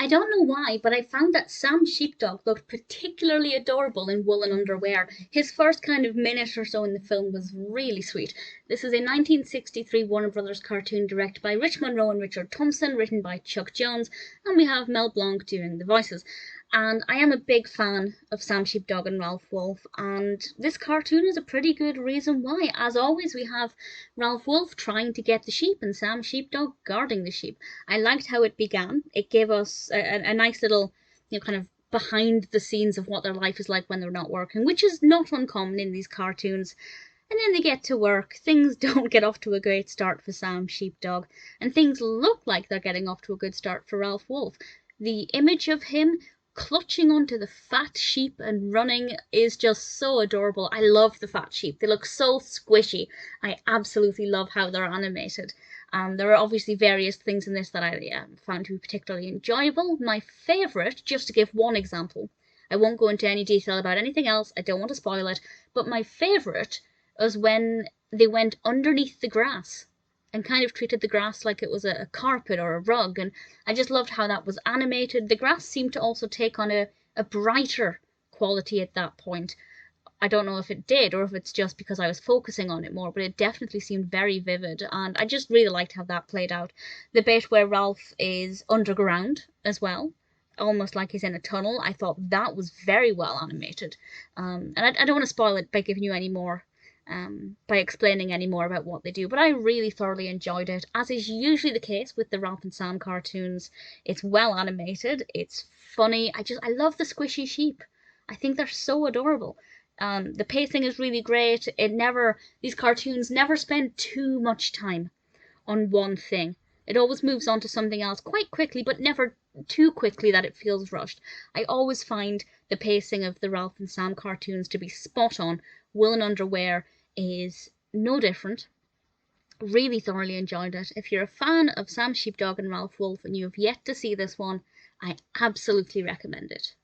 I don't know why, but I found that Sam Sheepdog looked particularly adorable in woolen underwear. His first kind of minute or so in the film was really sweet. This is a 1963 Warner Brothers cartoon directed by Rich Monroe and Richard Thompson, written by Chuck Jones, and we have Mel Blanc doing the voices. And I am a big fan of Sam Sheepdog and Ralph Wolf, and this cartoon is a pretty good reason why. As always, we have Ralph Wolf trying to get the sheep and Sam Sheepdog guarding the sheep. I liked how it began. It gave us a nice little, kind of behind the scenes of what their life is like when they're not working, which is not uncommon in these cartoons. And then they get to work. Things don't get off to a great start for Sam Sheepdog, and things look like they're getting off to a good start for Ralph Wolf. The image of him clutching onto the fat sheep and running is just so adorable. I love the fat sheep. They look so squishy. I absolutely love how they're animated. There are obviously various things in this that I found to be particularly enjoyable. My favourite, just to give one example, I won't go into any detail about anything else, I don't want to spoil it, but my favourite was when they went underneath the grass and kind of treated the grass like it was a carpet or a rug, and I just loved how that was animated. The grass seemed to also take on a brighter quality at that point. I don't know if it did or if it's just because I was focusing on it more, but it definitely seemed very vivid, and I just really liked how that played out. The bit where Ralph is underground as well, almost like he's in a tunnel, I thought that was very well animated. And I don't want to spoil it by giving you any more by explaining any more about what they do, but I really thoroughly enjoyed it, as is usually the case with the Ralph and Sam cartoons. It's well animated, it's funny, I love the squishy sheep. I think they're so adorable. The pacing is really great. These cartoons never spend too much time on one thing. It always moves on to something else quite quickly, but never too quickly that it feels rushed. I always find the pacing of the Ralph and Sam cartoons to be spot on. Woolen Underwear is no different. Really thoroughly enjoyed it. If you're a fan of Sam Sheepdog and Ralph Wolf and you have yet to see this one, I absolutely recommend it.